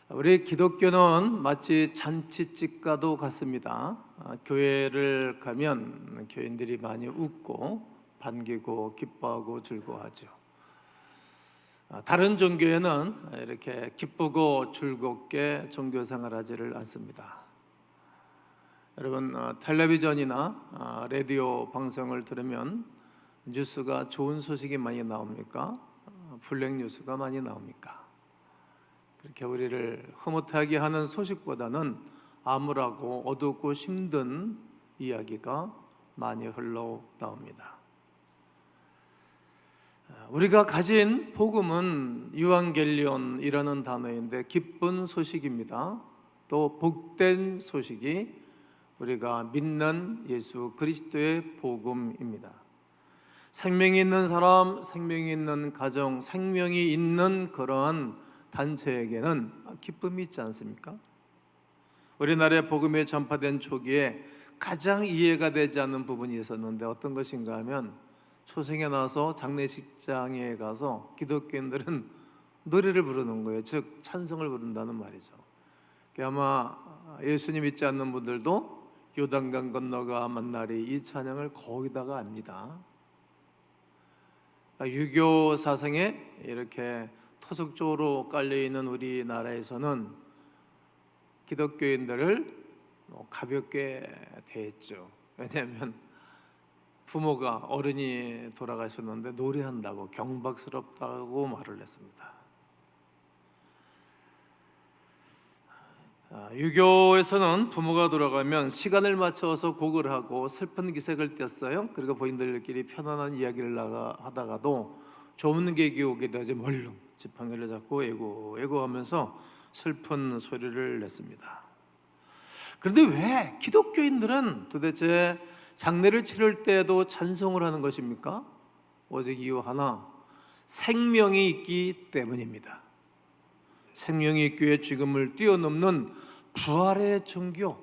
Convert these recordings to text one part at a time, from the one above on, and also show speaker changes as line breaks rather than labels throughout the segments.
우리 기독교는 마치 잔치집과도 같습니다. 교회를 가면 교인들이 많이 웃고 반기고 기뻐하고 즐거워하죠. 다른 종교에는 이렇게 기쁘고 즐겁게 종교 생활하지를 않습니다. 여러분, 텔레비전이나 라디오 방송을 들으면 뉴스가 좋은 소식이 많이 나옵니까? 블랙 뉴스가 많이 나옵니까? 그렇게 우리를 흐뭇하게 하는 소식보다는 암울하고 어둡고 힘든 이야기가 많이 흘러나옵니다. 우리가 가진 복음은 유앙겔리온이라는 단어인데 기쁜 소식입니다. 또 복된 소식이 우리가 믿는 예수 그리스도의 복음입니다. 생명이 있는 사람, 생명이 있는 가정, 생명이 있는 그러한 단체에게는 기쁨이 있지 않습니까? 우리나라의 복음이 전파된 초기에 가장 이해가 되지 않는 부분이 있었는데 어떤 것인가 하면 초생에 나와서 장례식장에 가서 기독교인들은 노래를 부르는 거예요. 즉 찬송을 부른다는 말이죠. 아마 예수님 믿지 않는 분들도 요단강 건너가 만나리 이 찬양을 거기다가 압니다. 유교 사상에 이렇게 토속적으로 깔려있는 우리나라에서는 기독교인들을 가볍게 대했죠. 왜냐하면 부모가 어른이 돌아가셨는데 노래한다고 경박스럽다고 말을 했습니다. 유교에서는 부모가 돌아가면 시간을 맞춰서 곡을 하고 슬픈 기색을 띄었어요. 그리고 본인들끼리 편안한 이야기를 하다가도 좋은 계기 오게 되지 멀렁 지팡이를 잡고 애고 하면서 슬픈 소리를 냈습니다. 그런데 왜 기독교인들은 도대체 장례를 치를 때에도 찬송을 하는 것입니까? 오직 이유 하나, 생명이 있기 때문입니다. 생명이 있기에 죽음을 뛰어넘는 부활의 종교,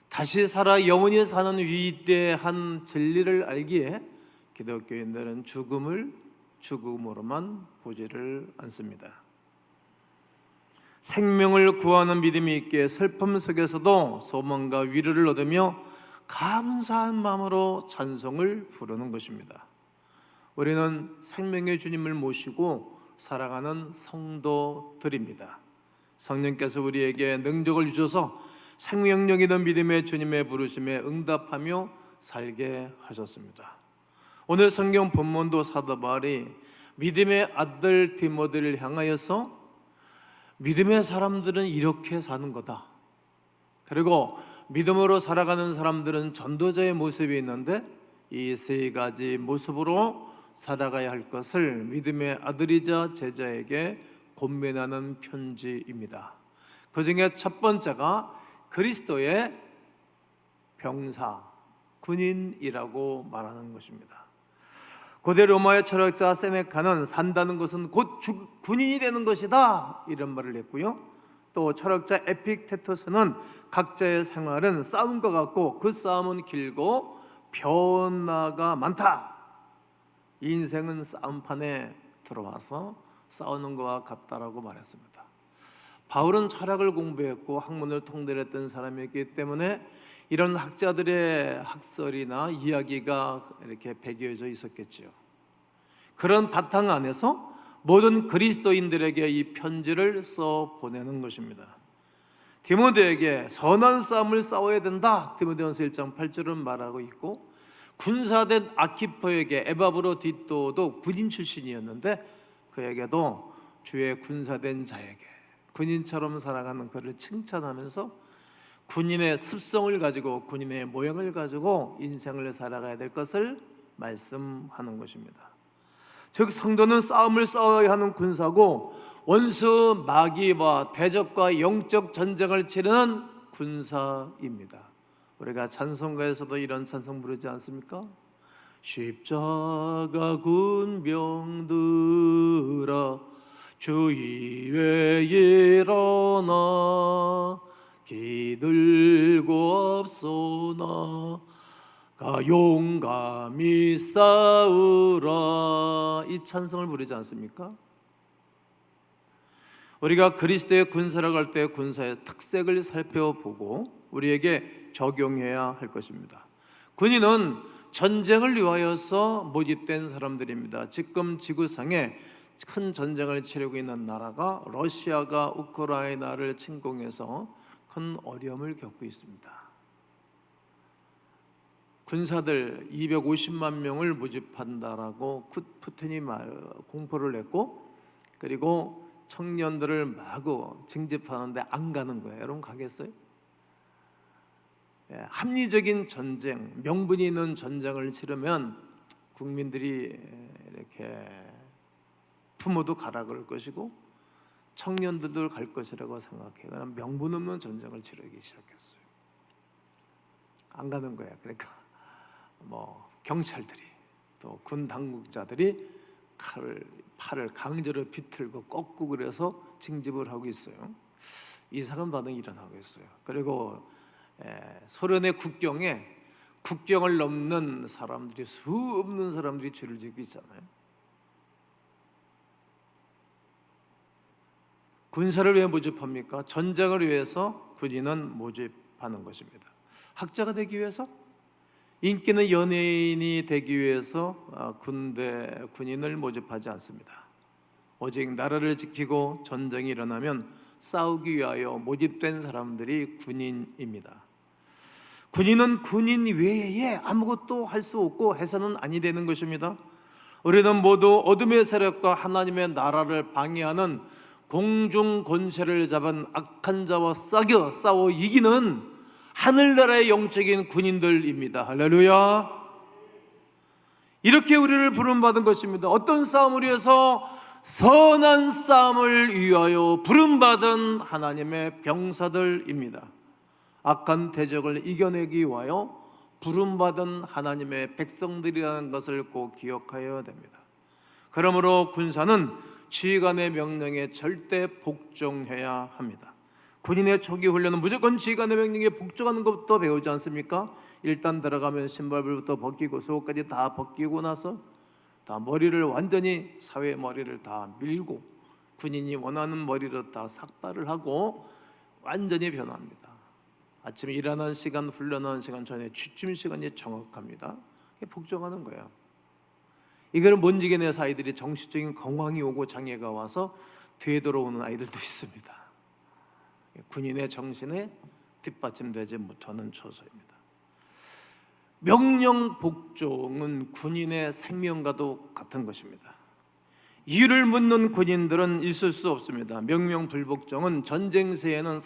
다시 살아 영원히 사는 위대한 진리를 알기에 기독교인들은 죽음을 죽음으로만 보지를 않습니다. 생명을 구하는 믿음이 있기에 슬픔 속에서도 소망과 위로를 얻으며 감사한 마음으로 찬송을 부르는 것입니다. 우리는 생명의 주님을 모시고 살아가는 성도들입니다. 성령께서 우리에게 능력을 주셔서 생명력 있는 믿음의 주님의 부르심에 응답하며 살게 하셨습니다. 오늘 성경 본문도 사도 바울이 믿음의 아들 디모데를 향하여서 믿음의 사람들은 이렇게 사는 거다. 그리고 믿음으로 살아가는 사람들은 전도자의 모습이 있는데 이 세 가지 모습으로 살아가야 할 것을 믿음의 아들이자 제자에게 권면하는 편지입니다. 그 중에 첫 번째가 그리스도의 병사, 군인이라고 말하는 것입니다. 고대 로마의 철학자 세네카는 산다는 것은 곧 군인이 되는 것이다 이런 말을 했고요. 또 철학자 에픽테토스는 각자의 생활은 싸움과 같고 그 싸움은 길고 변화가 많다. 인생은 싸움판에 들어와서 싸우는 것과 같다라고 말했습니다. 바울은 철학을 공부했고 학문을 통달했던 사람이기 때문에 이런 학자들의 학설이나 이야기가 이렇게 배겨져 있었겠지요. 그런 바탕 안에서 모든 그리스도인들에게 이 편지를 써 보내는 것입니다. 디모데에게 선한 싸움을 싸워야 된다. 디모데전서 1장 8절은 말하고 있고, 군사된 아키포에게 에바브로디토도 군인 출신이었는데 그에게도 주의 군사된 자에게 군인처럼 살아가는 그를 칭찬하면서 군인의 습성을 가지고 군인의 모양을 가지고 인생을 살아가야 될 것을 말씀하는 것입니다. 즉 성도는 싸움을 싸워야 하는 군사고 원수 마귀와 대적과 영적 전쟁을 치르는 군사입니다. 우리가 찬송가에서도 이런 찬송 부르지 않습니까? 십자가 군병들아 주 위에 일어나 기들고 없소나 용감히 싸우라 이 찬송을 부르지 않습니까? 우리가 그리스도의 군사를 갈 때 군사의 특색을 살펴보고 우리에게 적용해야 할 것입니다. 군인은 전쟁을 위하여서 모집된 사람들입니다. 지금 지구상에 큰 전쟁을 치르고 있는 나라가 러시아가 우크라이나를 침공해서 큰 어려움을 겪고 있습니다. 군사들 250만 명을 모집한다라고 푸틴이 공포를 냈고, 그리고 청년들을 마구 징집하는데 안 가는 거예요. 여러분 가겠어요? 합리적인 전쟁, 명분이 있는 전쟁을 치르면 국민들이 이렇게 부모도 가라 그럴 것이고 청년들도 갈 것이라고 생각해요. 그럼 명분 없는 전쟁을 치르기 시작했어요. 안 가는 거야. 그러니까 경찰들이 또 군 당국자들이 팔을 강제로 비틀고 꺾고 그래서 징집을 하고 있어요. 이상한 반응이 일어나고 있어요. 그리고 소련의 국경을 넘는 사람들이 수 없는 사람들이 줄을 지고 있잖아요. 군사를 왜 모집합니까? 전쟁을 위해서 군인은 모집하는 것입니다. 학자가 되기 위해서, 인기 있는 연예인이 되기 위해서 군인을 모집하지 않습니다. 오직 나라를 지키고 전쟁이 일어나면 싸우기 위하여 모집된 사람들이 군인입니다. 군인은 군인 외에 아무것도 할 수 없고 해서는 아니 되는 것입니다. 우리는 모두 어둠의 세력과 하나님의 나라를 방해하는 공중 권세를 잡은 악한 자와 싸워 이기는 하늘나라의 영적인 군인들입니다. 할렐루야. 이렇게 우리를 부름받은 것입니다. 어떤 싸움을 위해서? 선한 싸움을 위하여 부름받은 하나님의 병사들입니다. 악한 대적을 이겨내기 위하여 부름받은 하나님의 백성들이라는 것을 꼭 기억하여야 됩니다. 그러므로 군사는 지휘관의 명령에 절대 복종해야 합니다. 군인의 초기 훈련은 무조건 지휘관의 명령에 복종하는 것부터 배우지 않습니까? 일단 들어가면 신발부터 벗기고 속옷까지 다 벗기고 나서 다 머리를 완전히 사회 머리를 다 밀고 군인이 원하는 머리로 다 삭발을 하고 완전히 변합니다. 아침에 일하는 시간, 훈련하는 시간 전에 취침 시간이 정확합니다. 복종하는 거예요. 이걸 못 이겨내서 아이들이 정신적인 공황이 오고 장애가 와서 되돌아오는 아이들도 있습니다. 군인의 정신에 뒷받침되지 못하는 처소입니다. 명령 복종은 군인의 생명과도 같은 것입니다. 이유를 묻는 군인들은 있을 수 없습니다. 명령 불복종은 전쟁 시에는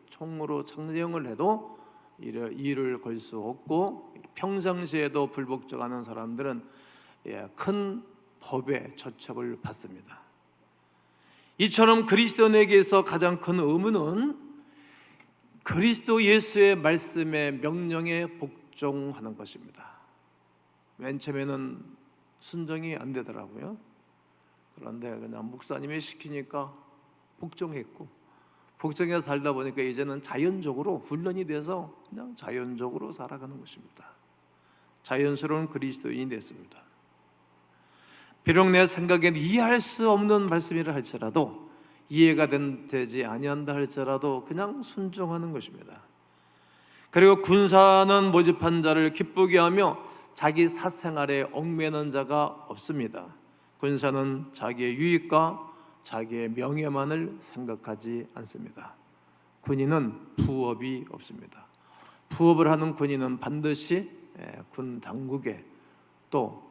총으로 사용을 해도 이유를 걸 수 없고, 평상시에도 불복종하는 사람들은 큰 법의 저촉을 받습니다. 이처럼 그리스도인에게서 가장 큰 의무는 그리스도 예수의 말씀에 명령에 복종하는 것입니다. 맨 처음에는 순종이 안 되더라고요. 그런데 그냥 목사님이 시키니까 복종했고, 복종해서 살다 보니까 이제는 자연적으로 훈련이 돼서 그냥 자연적으로 살아가는 것입니다. 자연스러운 그리스도인이 됐습니다. 비록 내 생각엔 이해할 수 없는 말씀이라 할지라도, 이해가 되지 아니한다 할지라도 그냥 순종하는 것입니다. 그리고 군사는 모집한 자를 기쁘게 하며 자기 사생활에 얽매는 자가 없습니다. 군사는 자기의 유익과 자기의 명예만을 생각하지 않습니다. 군인은 부업이 없습니다. 부업을 하는 군인은 반드시 군 당국에 또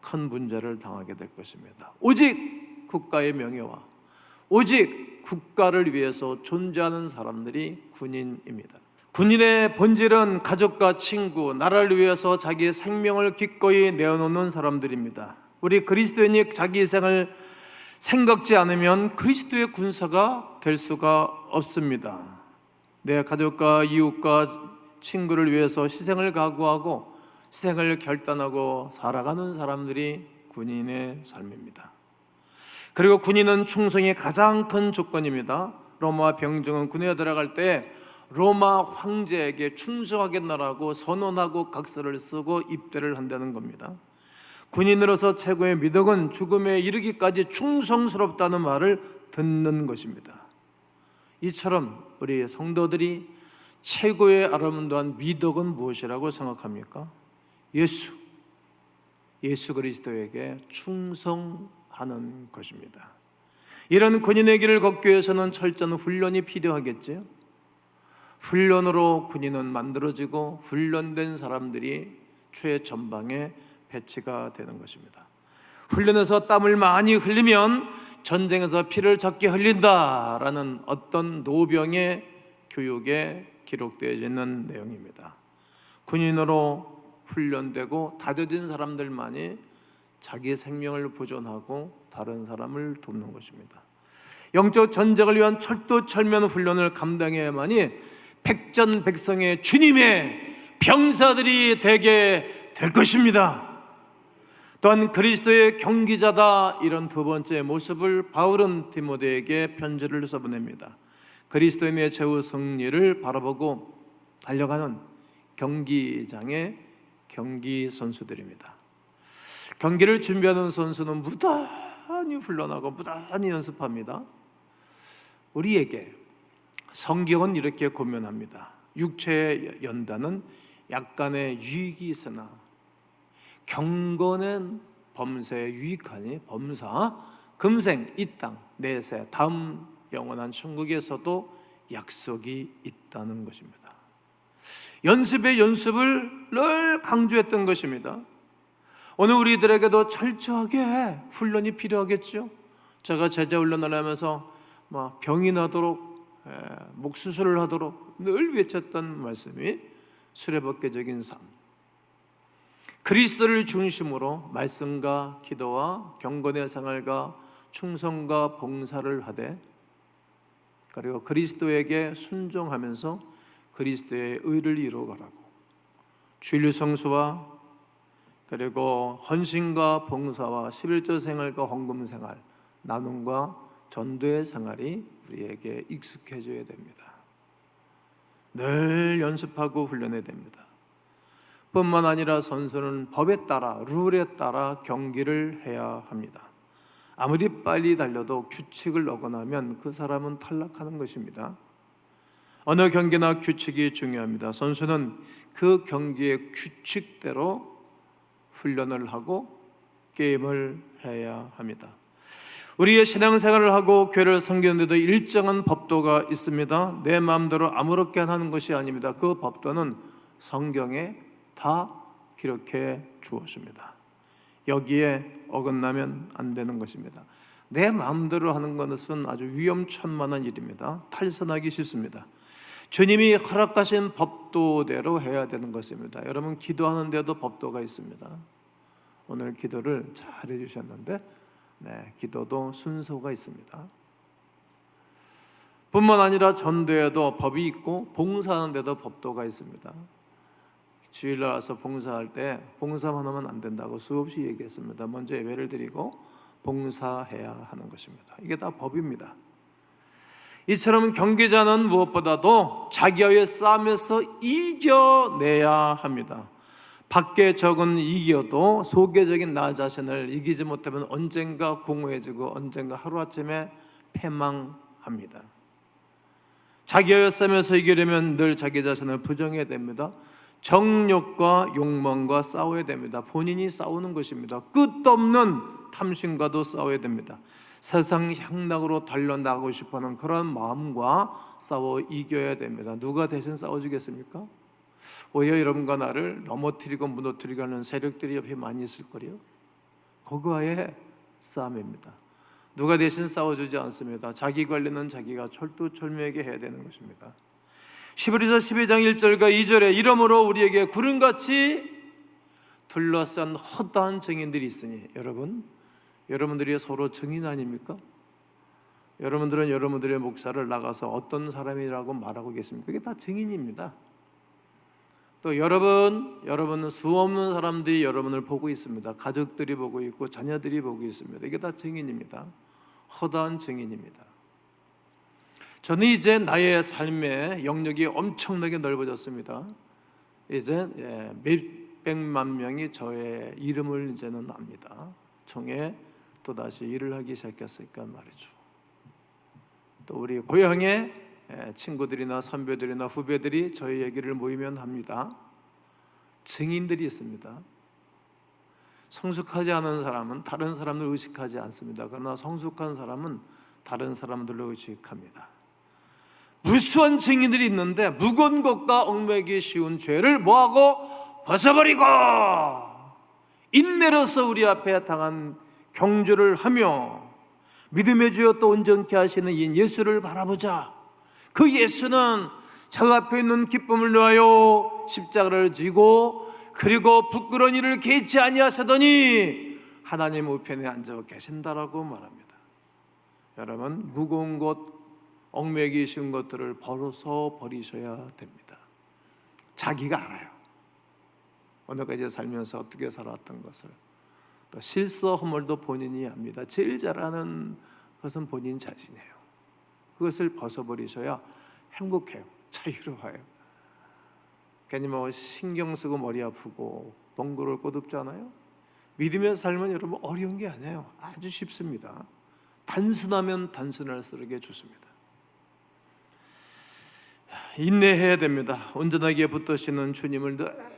큰 문제를 당하게 될 것입니다. 오직 국가의 명예와 오직 국가를 위해서 존재하는 사람들이 군인입니다. 군인의 본질은 가족과 친구, 나라를 위해서 자기의 생명을 기꺼이 내어놓는 사람들입니다. 우리 그리스도인이 자기 희생을 생각지 않으면 그리스도의 군사가 될 수가 없습니다. 내 가족과 이웃과 친구를 위해서 희생을 각오하고 희생을 결단하고 살아가는 사람들이 군인의 삶입니다. 그리고 군인은 충성이 가장 큰 조건입니다. 로마 병정은 군에 들어갈 때 로마 황제에게 충성하겠노라고 선언하고 각서를 쓰고 입대를 한다는 겁니다. 군인으로서 최고의 미덕은 죽음에 이르기까지 충성스럽다는 말을 듣는 것입니다. 이처럼 우리 성도들이 최고의 아름다운 미덕은 무엇이라고 생각합니까? 예수 그리스도에게 충성하는 것입니다. 이런 군인의 길을 걷기 위해서는 철저한 훈련이 필요하겠죠. 훈련으로 군인은 만들어지고 훈련된 사람들이 최전방에 배치가 되는 것입니다. 훈련에서 땀을 많이 흘리면 전쟁에서 피를 적게 흘린다라는 어떤 노병의 교육에 기록되어 있는 내용입니다. 군인으로 훈련되고 다져진 사람들만이 자기 생명을 보존하고 다른 사람을 돕는 것입니다. 영적 전쟁을 위한 철두철미한 훈련을 감당해야만이 백전백성의 주님의 병사들이 되게 될 것입니다. 또한 그리스도의 경기자다, 이런 두 번째 모습을 바울은 디모데에게 편지를 써보냅니다. 그리스도인의 최후 승리를 바라보고 달려가는 경기장의 경기 선수들입니다. 경기를 준비하는 선수는 무단히 훈련하고 무단히 연습합니다. 우리에게 성경은 이렇게 고면합니다. 육체의 연단은 약간의 유익이 있으나 경건은 범사에 유익하니 범사 금생 이 땅 내세 다음 영원한 천국에서도 약속이 있다는 것입니다. 연습의 연습을 늘 강조했던 것입니다. 오늘 우리들에게도 철저하게 훈련이 필요하겠죠. 제가 제자 훈련을 하면서 병이 나도록 목 수술을 하도록 늘 외쳤던 말씀이 수레법계적인 삶, 그리스도를 중심으로 말씀과 기도와 경건의 생활과 충성과 봉사를 하되, 그리고 그리스도에게 순종하면서 그리스도의 의를 이루어가라고, 주일 성수와 그리고 헌신과 봉사와 11조 생활과 헌금 생활, 나눔과 전도의 생활이 우리에게 익숙해져야 됩니다. 늘 연습하고 훈련해야 됩니다. 뿐만 아니라 선수는 법에 따라, 룰에 따라 경기를 해야 합니다. 아무리 빨리 달려도 규칙을 어겨나면 그 사람은 탈락하는 것입니다. 어느 경기나 규칙이 중요합니다. 선수는 그 경기의 규칙대로 훈련을 하고 게임을 해야 합니다. 우리의 신앙생활을 하고 교회를 섬기는데도 일정한 법도가 있습니다. 내 마음대로 아무렇게 하는 것이 아닙니다. 그 법도는 성경에 다 기록해 주었습니다. 여기에 어긋나면 안 되는 것입니다. 내 마음대로 하는 것은 아주 위험천만한 일입니다. 탈선하기 쉽습니다. 주님이 허락하신 법도대로 해야 되는 것입니다. 여러분, 기도하는데도 법도가 있습니다. 오늘 기도를 잘 해주셨는데, 기도도 순서가 있습니다. 뿐만 아니라 전도에도 법이 있고 봉사하는 데도 법도가 있습니다. 주일날 와서 봉사할 때 봉사만 하면 안 된다고 수없이 얘기했습니다. 먼저 예배를 드리고 봉사해야 하는 것입니다. 이게 다 법입니다. 이처럼 경기자는 무엇보다도 자기와의 싸움에서 이겨내야 합니다. 밖에 적은 이겨도 속에적인 나 자신을 이기지 못하면 언젠가 공허해지고 언젠가 하루아침에 패망합니다. 자기와의 싸움에서 이기려면 늘 자기 자신을 부정해야 됩니다. 정욕과 욕망과 싸워야 됩니다. 본인이 싸우는 것입니다. 끝없는 탐심과도 싸워야 됩니다. 세상 향락으로 달려나가고 싶어하는 그런 마음과 싸워 이겨야 됩니다. 누가 대신 싸워주겠습니까? 오히려 여러분과 나를 넘어뜨리고 무너뜨리고 하는 세력들이 옆에 많이 있을 거예요. 그거와의 싸움입니다. 누가 대신 싸워주지 않습니다. 자기 관리는 자기가 철두철미하게 해야 되는 것입니다. 히브리서 12장 1절과 2절에 이러므로 우리에게 구름같이 둘러싼 허다한 증인들이 있으니, 여러분들이 서로 증인 아닙니까? 여러분들은 여러분들의 목사를 나가서 어떤 사람이라고 말하고 계십니까? 이게 다 증인입니다. 또 여러분은 수없는 사람들이 여러분을 보고 있습니다. 가족들이 보고 있고 자녀들이 보고 있습니다. 이게 다 증인입니다. 허다한 증인입니다. 저는 이제 나의 삶의 영역이 엄청나게 넓어졌습니다. 이제 600만 명이 저의 이름을 이제는 압니다. 총회 또다시 일을 하기 시작했으니까 말이죠. 또 우리 고향의 친구들이나 선배들이나 후배들이 저희 얘기를 모이면 합니다. 증인들이 있습니다. 성숙하지 않은 사람은 다른 사람을 의식하지 않습니다. 그러나 성숙한 사람은 다른 사람들을 의식합니다. 무수한 증인들이 있는데 무거운 것과 얽매기 쉬운 죄를 뭐하고 벗어버리고 인내로서 우리 앞에 당한 경주를 하며 믿음의 주여 또 온전케 하시는 이 예수를 바라보자. 그 예수는 저 앞에 있는 기쁨을 위하여 십자가를 지고 그리고 부끄러운 일을 개치 아니하시더니 하나님 우편에 앉아 계신다라고 말합니다. 여러분, 무거운 것, 얽매기 쉬운 것들을 벗어버리셔야 됩니다. 자기가 알아요. 오늘까지 살면서 어떻게 살았던 것을, 또 실수와 허물도 본인이 압니다. 제일 잘하는 것은 본인 자신이에요. 그것을 벗어버리셔야 행복해요. 자유로워요. 괜히 신경 쓰고 머리 아프고 번거로울 것 없잖아요. 믿음의 삶은 여러분 어려운 게 아니에요. 아주 쉽습니다. 단순하면 단순할수록 좋습니다. 인내해야 됩니다. 온전하게 붙드시는 주님을 늘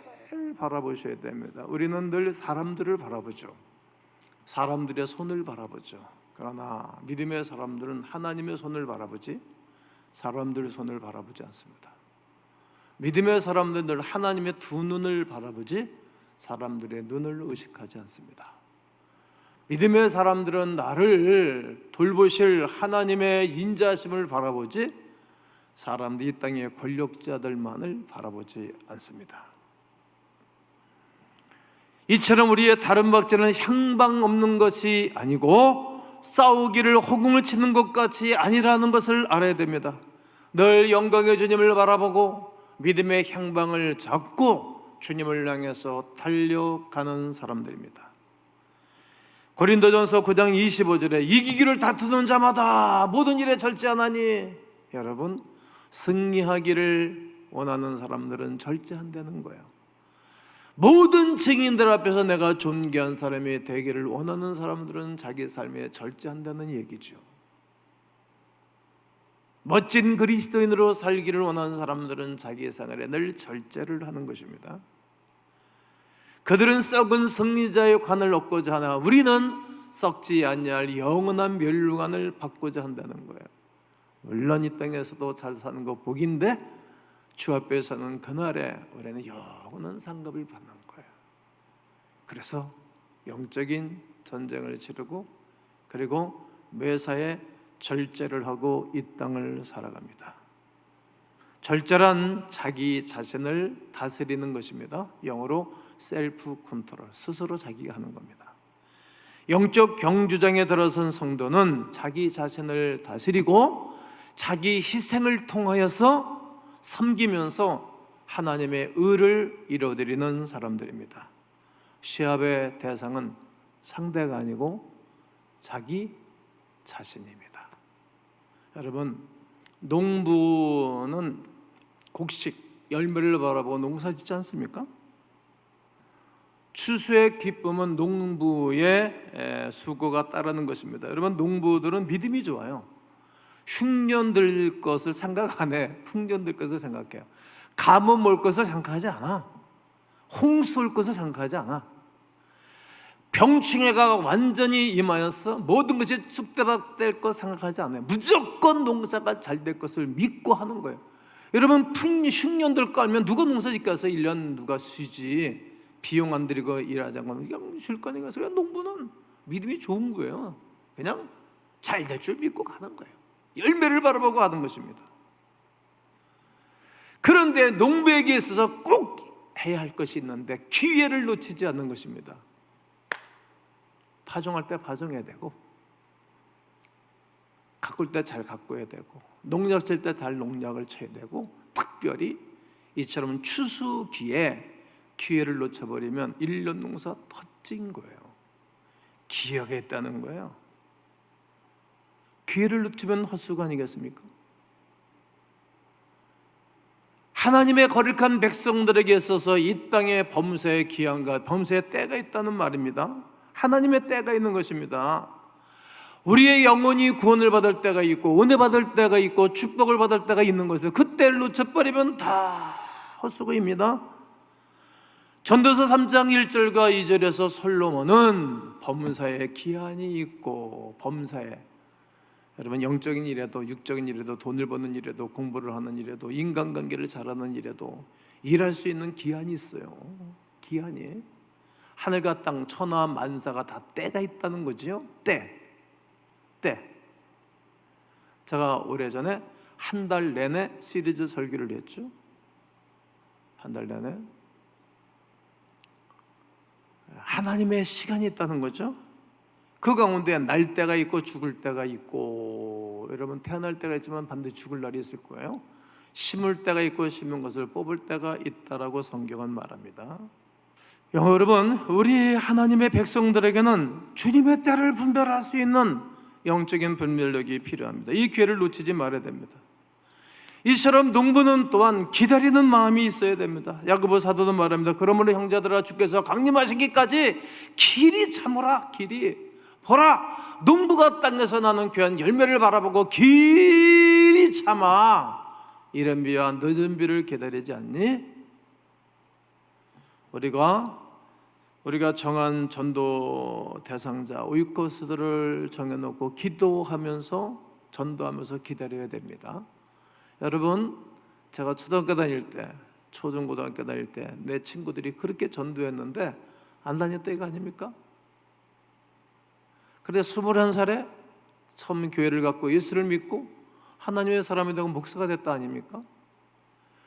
바라보셔야 됩니다. 우리는 늘 사람들을 바라보죠. 사람들의 손을 바라보죠. 그러나 믿음의 사람들은 하나님의 손을 바라보지 사람들 손을 바라보지 않습니다. 믿음의 사람들은 늘 하나님의 두 눈을 바라보지 사람들의 눈을 의식하지 않습니다. 믿음의 사람들은 나를 돌보실 하나님의 인자심을 바라보지 사람들, 이 땅의 권력자들만을 바라보지 않습니다. 이처럼 우리의 다른 박자는 향방 없는 것이 아니고 싸우기를 호궁을 치는 것 같이 아니라는 것을 알아야 됩니다. 늘 영광의 주님을 바라보고 믿음의 향방을 잡고 주님을 향해서 달려가는 사람들입니다. 고린도전서 9장 25절에 이기기를 다투는 자마다 모든 일에 절제하나니, 여러분, 승리하기를 원하는 사람들은 절제한다는 거예요. 모든 증인들 앞에서 내가 존귀한 사람이 되기를 원하는 사람들은 자기 삶에 절제한다는 얘기죠. 멋진 그리스도인으로 살기를 원하는 사람들은 자기 생활에 늘 절제를 하는 것입니다. 그들은 썩은 승리자의 관을 얻고자 하나 우리는 썩지 아니할 영원한 멸류관을 받고자 한다는 거예요. 물론 이 땅에서도 잘 사는 거 복인데 주 앞에서는 그날에 우리는 영원한 상급을 받는 거예요. 그래서 영적인 전쟁을 치르고 그리고 매사에 절제를 하고 이 땅을 살아갑니다. 절제란 자기 자신을 다스리는 것입니다. 영어로 셀프 컨트롤, 스스로 자기가 하는 겁니다. 영적 경주장에 들어선 성도는 자기 자신을 다스리고 자기 희생을 통하여서 섬기면서 하나님의 의를 이루어드리는 사람들입니다. 시합의 대상은 상대가 아니고 자기 자신입니다. 여러분, 농부는 곡식, 열매를 바라보고 농사 짓지 않습니까? 추수의 기쁨은 농부의 수고가 따르는 것입니다. 여러분, 농부들은 믿음이 좋아요. 흉년들 것을 생각 안 해. 풍년들 것을 생각해요. 가뭄 올 것을 생각하지 않아. 홍수 올 것을 생각하지 않아. 병충해가 완전히 임하여서 모든 것이 쑥대밭 것 생각하지 않아요. 무조건 농사가 잘 될 것을 믿고 하는 거예요. 여러분, 흉년들 깔면 누가 농사 짓겠어요? 1년 누가 쉬지? 비용 안 들이고 일하자고 그냥 쉴 거니까. 그래서 농부는 믿음이 좋은 거예요. 그냥 잘 될 줄 믿고 가는 거예요. 열매를 바라보고 하는 것입니다. 그런데 농부에게 있어서 꼭 해야 할 것이 있는데 기회를 놓치지 않는 것입니다. 파종할 때 파종해야 되고, 가꿀 때 잘 가꿔야 되고, 농약 칠 때 잘 농약을 쳐야 되고, 특별히 이처럼 추수기에 기회를 놓쳐버리면 1년 농사 터진 거예요. 기회가 있다는 거예요. 기회를 놓치면 헛수고 아니겠습니까? 하나님의 거룩한 백성들에게 있어서 이 땅의 범사의 기한과 범사의 때가 있다는 말입니다. 하나님의 때가 있는 것입니다. 우리의 영혼이 구원을 받을 때가 있고 은혜 받을 때가 있고 축복을 받을 때가 있는 것입니다. 그 때를 놓쳐버리면 다 헛수고입니다. 전도서 3장 1절과 2절에서 솔로몬은 범사에 기한이 있고, 범사에, 여러분 영적인 일에도 육적인 일에도 돈을 버는 일에도 공부를 하는 일에도 인간관계를 잘하는 일에도 일할 수 있는 기한이 있어요. 기한이. 하늘과 땅 천하 만사가 다 때가 있다는 거지요. 때. 제가 오래전에 한 달 내내 시리즈 설교를 했죠. 한 달 내내 하나님의 시간이 있다는 거죠. 그 가운데 날 때가 있고 죽을 때가 있고, 여러분 태어날 때가 있지만 반드시 죽을 날이 있을 거예요. 심을 때가 있고 심은 것을 뽑을 때가 있다라고 성경은 말합니다. 여러분, 우리 하나님의 백성들에게는 주님의 때를 분별할 수 있는 영적인 분별력이 필요합니다. 이 기회를 놓치지 말아야 됩니다. 이처럼 농부는 또한 기다리는 마음이 있어야 됩니다. 야고보 사도도 말합니다. 그러므로 형제들아, 주께서 강림하시기까지 길이 참으라. 길이 보라, 농부가 땅에서 나는 귀한 열매를 바라보고 길이 참아 이른 비와 늦은 비를 기다리지 않니? 우리가 정한 전도 대상자 오이코스들을 정해놓고 기도하면서 전도하면서 기다려야 됩니다. 여러분, 제가 초등학교 다닐 때, 초중고등학교 다닐 때 내 친구들이 그렇게 전도했는데 안 다녔다 이거 아닙니까? 그래 21살에 처음 교회를 갖고 예수를 믿고 하나님의 사람이 되고 목사가 됐다 아닙니까?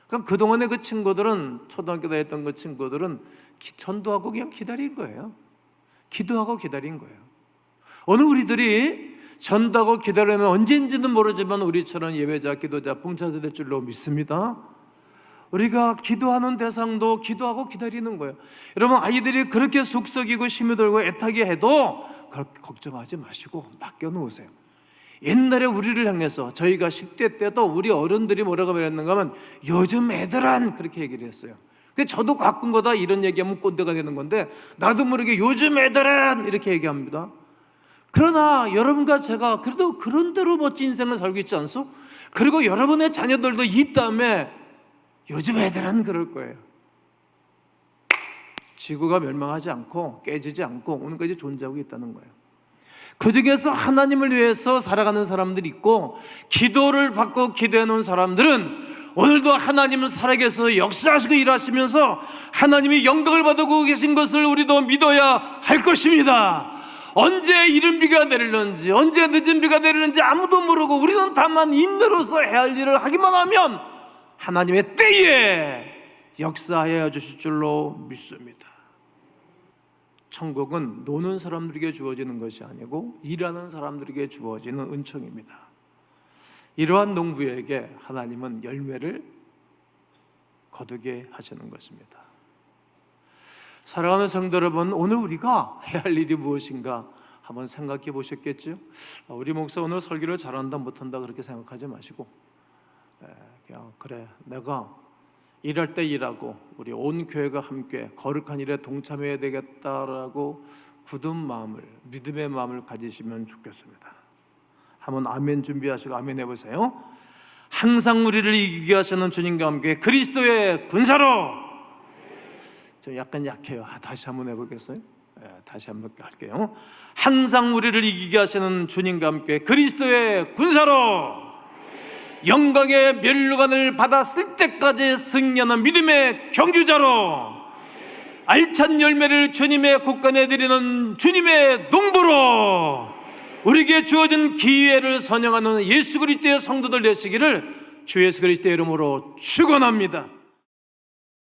그럼 그동안의 그 친구들은, 초등학교 다녔던 그 친구들은 전도하고 그냥 기다린 거예요. 기도하고 기다린 거예요. 오늘 우리들이 전도하고 기다리면 언제인지는 모르지만 우리처럼 예배자, 기도자, 봉사자 될 줄로 믿습니다. 우리가 기도하는 대상도 기도하고 기다리는 거예요. 여러분, 아이들이 그렇게 속썩이고 힘이 들고 애타게 해도 그렇게 걱정하지 마시고 맡겨놓으세요. 옛날에 우리를 향해서 저희가 10대 때도 우리 어른들이 뭐라고 말했는가 하면 요즘 애들은 그렇게 얘기를 했어요. 근데 저도 가끔가다 이런 얘기하면 꼰대가 되는 건데 나도 모르게 요즘 애들은 이렇게 얘기합니다. 그러나 여러분과 제가 그래도 그런 대로 멋진 인생을 살고 있지 않소? 그리고 여러분의 자녀들도 이 다음에 요즘 애들은 그럴 거예요. 지구가 멸망하지 않고 깨지지 않고 오늘까지 존재하고 있다는 거예요. 그 중에서 하나님을 위해서 살아가는 사람들이 있고 기도를 받고 기도해 놓은 사람들은 오늘도 하나님은 살아계셔서 역사하시고 일하시면서 하나님이 영광을 받고 계신 것을 우리도 믿어야 할 것입니다. 언제 이른 비가 내리는지 언제 늦은 비가 내리는지 아무도 모르고 우리는 다만 인내로서 해야 할 일을 하기만 하면 하나님의 때에 역사하여 주실 줄로 믿습니다. 천국은 노는 사람들에게 주어지는 것이 아니고 일하는 사람들에게 주어지는 은총입니다. 이러한 농부에게 하나님은 열매를 거두게 하시는 것입니다. 사랑하는 성도 여러분, 오늘 우리가 해야 할 일이 무엇인가 한번 생각해 보셨겠죠? 우리 목사 오늘 설교를 잘한다 못한다 그렇게 생각하지 마시고 그냥 그래 내가 일할 때 일하고 우리 온 교회가 함께 거룩한 일에 동참해야 되겠다라고 굳은 마음을, 믿음의 마음을 가지시면 좋겠습니다. 한번 아멘 준비하시고 아멘 해보세요. 항상 우리를 이기게 하시는 주님과 함께 그리스도의 군사로. 저 약간 약해요. 다시 한번 해보겠어요? 다시 한번 할게요. 항상 우리를 이기게 하시는 주님과 함께 그리스도의 군사로 영광의 면류관을 받았을 때까지 승리하는 믿음의 경주자로 알찬 열매를 주님의 곳간에 드리는 주님의 농부로 우리에게 주어진 기회를 선영하는 예수 그리스도의 성도들 되시기를 주 예수 그리스도의 이름으로 축원합니다.